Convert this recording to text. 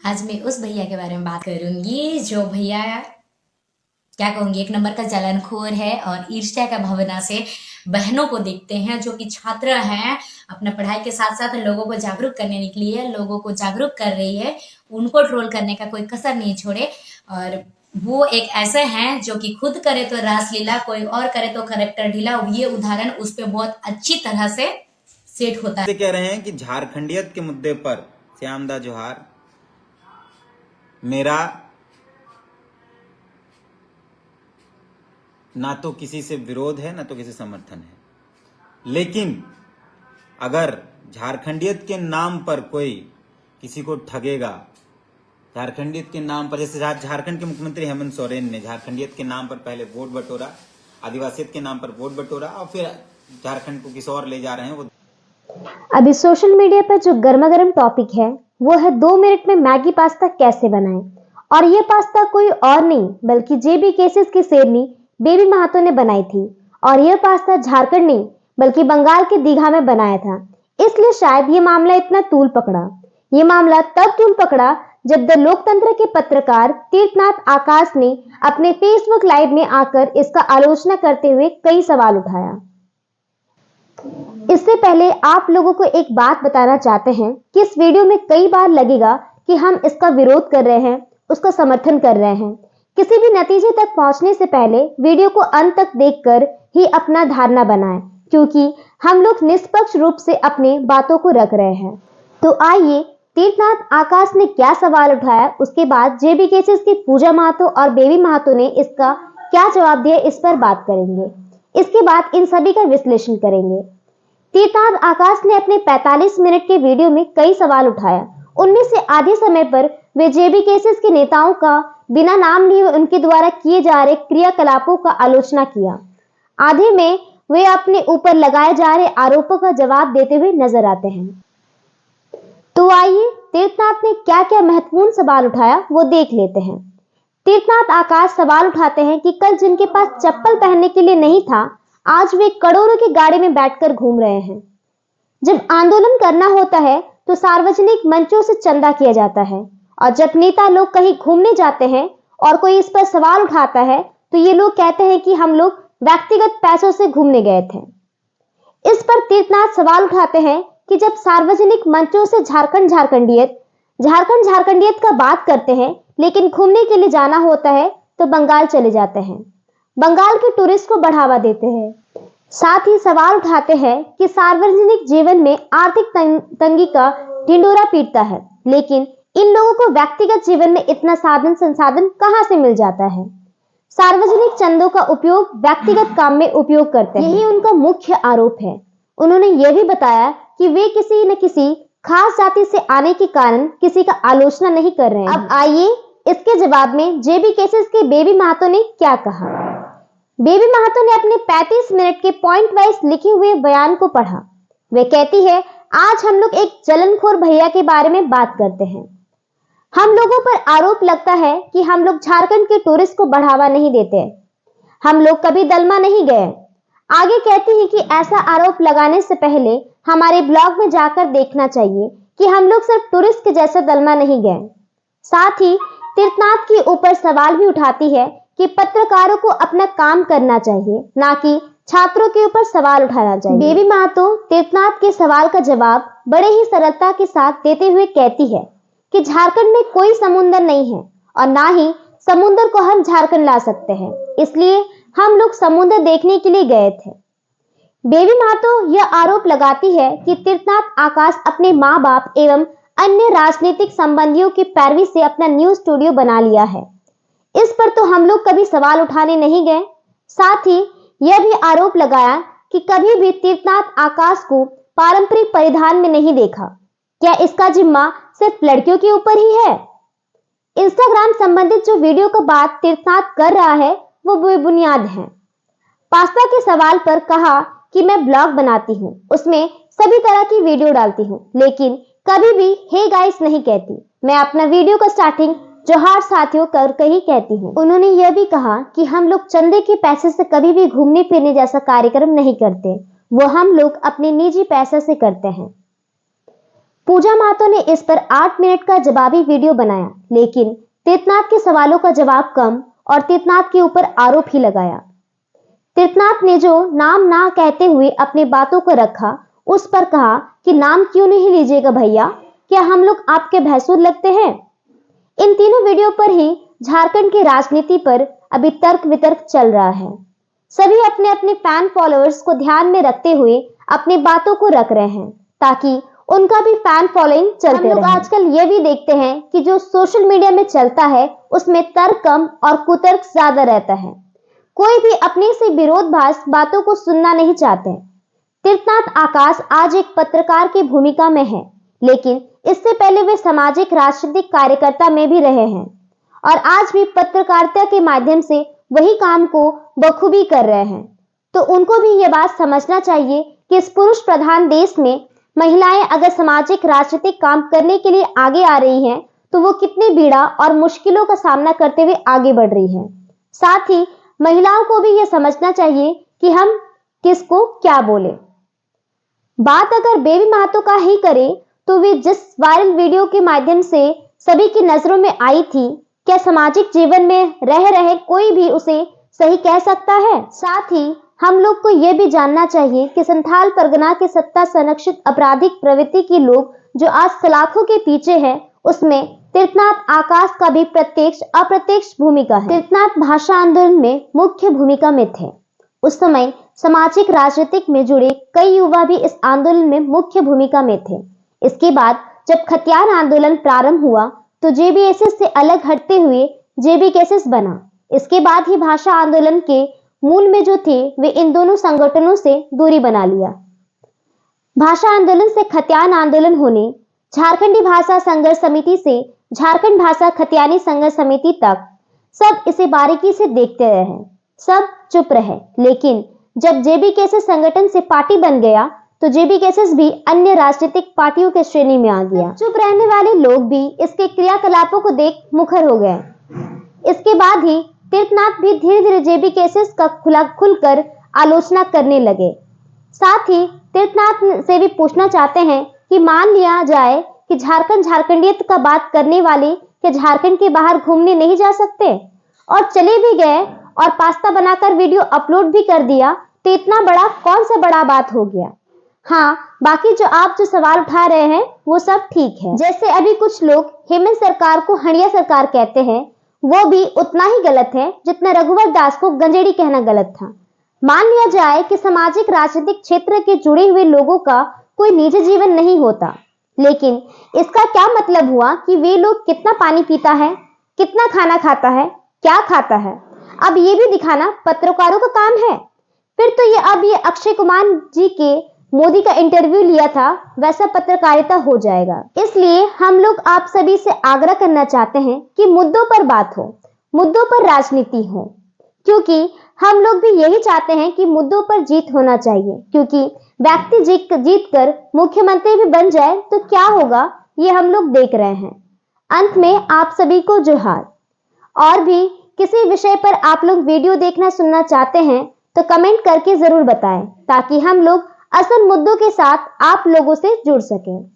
आज मैं उस भैया के बारे में बात करूंगी जो भैया क्या कहूंगी एक नंबर का जलनखोर है और ईर्ष्या का भावना से बहनों को देखते हैं जो कि छात्र हैं, अपना पढ़ाई के साथ साथ लोगों को जागरूक करने निकली है, लोगों को जागरूक कर रही है, उनको ट्रोल करने का कोई कसर नहीं छोड़े। और वो एक ऐसे हैं जो कि खुद करे तो रासलीला, कोई और करे तो करेक्टर ढीला। ये उदाहरण उस पर बहुत अच्छी तरह से सेट होता है। कह रहे हैं कि झारखंडियत के मुद्दे पर श्यामदा जोहार, मेरा ना तो किसी से विरोध है ना तो किसी समर्थन है, लेकिन अगर झारखंडियत के नाम पर कोई किसी को ठगेगा, झारखंडियत के नाम पर, जैसे झारखंड के मुख्यमंत्री हेमंत सोरेन ने झारखंडियत के नाम पर पहले वोट बटोरा, आदिवासियत के नाम पर वोट बटोरा और फिर झारखंड को किसी और ले जा रहे हैं। वो अभी सोशल मीडिया पर जो गर्मा गर्म टॉपिक है वो है 2 मिनट में मैगी पास्ता कैसे बनाएं। और ये पास्ता कोई और नहीं बल्कि जेबी केसेस की शेरनी बेबी महातो ने बनाई थी। और यह पास्ता झारखंड नहीं बल्कि बंगाल के दीघा में बनाया था, इसलिए शायद ये मामला इतना तूल पकड़ा। ये मामला तब तूल पकड़ा जब द लोकतंत्र के पत्रकार तीर्थनाथ आकाश ने अपने फेसबुक लाइव में आकर इसका आलोचना करते हुए कई सवाल उठाया। इससे पहले आप लोगों को एक बात बताना चाहते हैं कि इस वीडियो में कई बार लगेगा कि हम इसका विरोध कर रहे हैं, उसका समर्थन कर रहे हैं। किसी भी नतीजे तक पहुंचने से पहले वीडियो को अंत तक देखकर ही अपना धारणा बनाएं, क्योंकि हम लोग निष्पक्ष रूप से अपनी बातों को रख रहे हैं। तो आइए तीर्थनाथ आकाश ने क्या सवाल उठाया, उसके बाद जेबी केसेस की पूजा महातो और बेबी महातो ने इसका क्या जवाब दिया, इस पर बात करेंगे। इसके बाद इन सभी का विश्लेषण करेंगे। तीर्थनाथ आकाश ने अपने 45 मिनट के वीडियो में कई सवाल उठाया। उनमें से आधे समय पर वे जेबी केसेस के नेताओं का बिना नाम लिए उनके द्वारा किए जा रहे क्रियाकलापों का आलोचना किया। आधे में वे अपने ऊपर लगाए जा रहे आरोपों का जवाब देते हुए नजर आते हैं। तो आइए तीर्थनाथ ने क्या क्या महत्वपूर्ण सवाल उठाया वो देख लेते हैं। तीर्थनाथ आकाश सवाल उठाते हैं कि कल जिनके पास चप्पल पहनने के लिए नहीं था, आज वे करोड़ों की गाड़ी में बैठकर घूम रहे हैं। जब आंदोलन करना होता है तो सार्वजनिक मंचों से चंदा किया जाता है, और जब नेता लोग कहीं घूमने जाते हैं और कोई इस पर सवाल उठाता है तो ये लोग कहते हैं कि हम लोग व्यक्तिगत पैसों से घूमने गए थे। इस पर तीर्थनाथ सवाल उठाते हैं कि जब सार्वजनिक मंचों से झारखंड झारखंडियत का बात करते हैं, लेकिन घूमने के लिए जाना होता है तो बंगाल चले जाते हैं, बंगाल के टूरिस्ट को बढ़ावा देते हैं। साथ ही सवाल उठाते हैं कि सार्वजनिक जीवन में आर्थिक तंगी का ढिंडोरा पीटता है, लेकिन इन लोगों को व्यक्तिगत जीवन में इतना साधन संसाधन कहां से मिल जाता है। सार्वजनिक चंदों का उपयोग व्यक्तिगत काम में उपयोग करते हैं, यही उनका मुख्य आरोप है। उन्होंने यह भी बताया कि वे किसी न किसी खास जाति से आने के कारण किसी का आलोचना नहीं कर रहे हैं। अब आइए इसके जवाब में जेबी केसेस के बेबी महातो ने क्या कहा। बेबी महातो ने अपने 35 मिनट के पॉइंट वाइज लिखे हुए बयान को पढ़ा। वे कहती है, आज हम लोग एक जलनखोर भैया के बारे में बात करते हैं। हम लोगों पर आरोप लगता है कि हम लोग झारखंड के टूरिस्ट को बढ़ावा नहीं देते, हम लोग कभी दलमा नहीं गए। आगे कहती है कि ऐसा आरोप लगाने से पहले हमारे ब्लॉग में जाकर देखना चाहिए कि हम लोग सिर्फ टूरिस्ट के जैसा दलमा नहीं गए। साथ ही तीर्थनाथ के ऊपर सवाल भी उठाती है कि पत्रकारों को अपना काम करना चाहिए, ना कि छात्रों के ऊपर सवाल उठाना चाहिए। बेबी महातो तीर्थनाथ के सवाल का जवाब बड़े ही सरलता के साथ देते हुए कहती है कि झारखंड में कोई समुंदर नहीं है और ना ही समुंदर को हम झारखंड ला सकते हैं, इसलिए हम लोग समुद्र देखने के लिए गए थे। बेबी महातो यह आरोप लगाती है कि तीर्थनाथ आकाश अपने माँ बाप एवं अन्य राजनीतिक संबंधियों की पैरवी से अपना न्यूज स्टूडियो बना लिया है। इस पर तो हम लोग कभी सवाल उठाने नहीं गए। साथ ही यह भी आरोप लगाया कि कभी भी तीर्थनाथ आकाश को पारंपरिक परिधान में नहीं देखा। क्या इसका जिम्मा सिर्फ लड़कियों के ऊपर ही है? इंस्टाग्राम संबंधित जो वीडियो का बात तीर्थनाथ कर रहा है वो बेबुनियाद है। पास्ता के सवाल पर कहा कि मैं ब्लॉग बनाती हूँ, उसमें सभी तरह की वीडियो डालती हूँ, लेकिन कभी भी हे गाइस नहीं कहती। मैं अपना वीडियो का स्टार्टिंग जोहार साथियों करके ही कहती हूँ। उन्होंने यह भी कहा कि हम लोग चंदे के पैसे से कभी भी घूमने फिरने जैसा कार्यक्रम नहीं करते, वो हम लोग अपने निजी पैसे से करते हैं। पूजा महतो ने इस पर 8 मिनट का जवाबी वीडियो बनाया, लेकिन तीर्थनाथ के सवालों का जवाब कम और तीर्थनाथ के ऊपर आरोप ही लगाया। तीर्थनाथ ने जो नाम ना कहते हुए अपनी बातों को रखा, उस पर कहा कि नाम क्यों नहीं लीजिएगा भैया, क्या हम लोग आपके भैंसुर लगते हैं। इन तीनों वीडियो पर ही झारखंड की राजनीति पर अभी तर्क वितर्क चल रहा है। सभी अपने अपने फैन फॉलोअर्स को ध्यान में रखते हुए अपनी बातों को रख रहे हैं ताकि उनका भी फैन फॉलोइंग चलते रहे। आजकल ये भी देखते हैं कि जो सोशल मीडिया में चलता है उसमें तर्क कम और कुतर्क ज्यादा रहता है। कोई भी अपने से विरोधाभास बातों को सुनना नहीं चाहते। तीर्थनाथ आकाश आज एक पत्रकार की भूमिका में है, लेकिन इससे पहले वे सामाजिक राजनीतिक कार्यकर्ता में भी रहे हैं और आज भी पत्रकारिता के माध्यम से वही काम को बखूबी कर रहे हैं। तो उनको भी ये बात समझना चाहिए कि इस पुरुष प्रधान देश में महिलाएं अगर सामाजिक राजनीतिक काम करने के लिए आगे आ रही हैं, तो वो कितनी पीड़ा और मुश्किलों का सामना करते हुए आगे बढ़ रही हैं। साथ ही महिलाओं को भी यह समझना चाहिए कि हम किसको क्या बोले। बात अगर बेबी महतो का ही करें तो वे जिस वायरल वीडियो के माध्यम से सभी की नजरों में आई थी, क्या सामाजिक जीवन में रह रहे कोई भी उसे सही कह सकता है। साथ ही हम लोग को यह भी जानना चाहिए कि संथाल परगना के सत्ता संरक्षित आपराधिक प्रवृत्ति के लोग जो आज सलाखों के पीछे हैं, उसमें तीर्थनाथ आकाश का भी प्रत्यक्ष अप्रत्यक्ष भूमिका है। तीर्थनाथ भाषा आंदोलन में मुख्य भूमिका में थे। उस समय सामाजिक राजनीतिक में जुड़े कई युवा भी इस आंदोलन में मुख्य भूमिका में थे। इसके बाद जब खतियान आंदोलन प्रारंभ हुआ तो जेबीएसएस से अलग हटते हुए जेबीकेएसएस बना। इसके बाद ही भाषा आंदोलन के मूल में जो थे वे इन दोनों संगठनों से दूरी बना लिया। भाषा आंदोलन से खतियान आंदोलन होने, झारखंडी भाषा संघर्ष समिति से झारखंड भाषा खतियानी संघर्ष समिति तक सब इसे बारीकी से देखते रहे, सब चुप रहे। लेकिन जब जेबीकेएसएस संगठन से पार्टी बन गया तो जेबीकेएसएस भी अन्य राजनीतिक पार्टियों के श्रेणी में आ गया। चुप रहने वाले लोग भी इसके क्रियाकलापों को देख मुखर हो गए। इसके बाद ही तीर्थनाथ भी धीरे धीरे जेबीकेएसएस का खुलकर आलोचना करने लगे। साथ ही तीर्थनाथ से भी पूछना चाहते हैं कि मान लिया जाए कि झारखंडियत का बात करने वाले क्या झारखंड के बाहर घूमने नहीं जा सकते, और चले भी गए और पास्ता बनाकर वीडियो अपलोड भी कर दिया, तो इतना बड़ा कौन सा बड़ा बात हो गया। हाँ, बाकी जो सवाल उठा रहे हैं वो सब ठीक है। जैसे अभी कुछ लोग हेमंत सरकार को हंडिया सरकार कहते हैं, वो भी उतना ही गलत है जितना रघुवर दास को गंजेड़ी कहना गलत था। मान लिया जाए कि सामाजिक राजनीतिक क्षेत्र के जुड़े हुए लोगों का कोई निजी जीवन नहीं होता, लेकिन इसका क्या मतलब हुआ कि वे लोग कितना पानी पीता है, कितना खाना खाता है, क्या खाता है। अब ये भी दिखाना पत्रकारों का काम है। फिर तो ये अक्षय कुमार जी के मोदी का इंटरव्यू लिया था वैसा पत्रकारिता हो जाएगा। इसलिए हम लोग आप सभी से आग्रह करना चाहते हैं कि मुद्दों पर बात हो, मुद्दों पर राजनीति हो, क्योंकि हम लोग भी यही चाहते हैं कि मुद्दों पर जीत होना चाहिए। क्योंकि व्यक्ति जीत कर मुख्यमंत्री भी बन जाए तो क्या होगा, ये हम लोग देख रहे हैं। अंत में आप सभी को जोहार। और भी किसी विषय पर आप लोग वीडियो देखना सुनना चाहते हैं तो कमेंट करके जरूर बताएं, ताकि हम लोग असल मुद्दों के साथ आप लोगों से जुड़ सकें।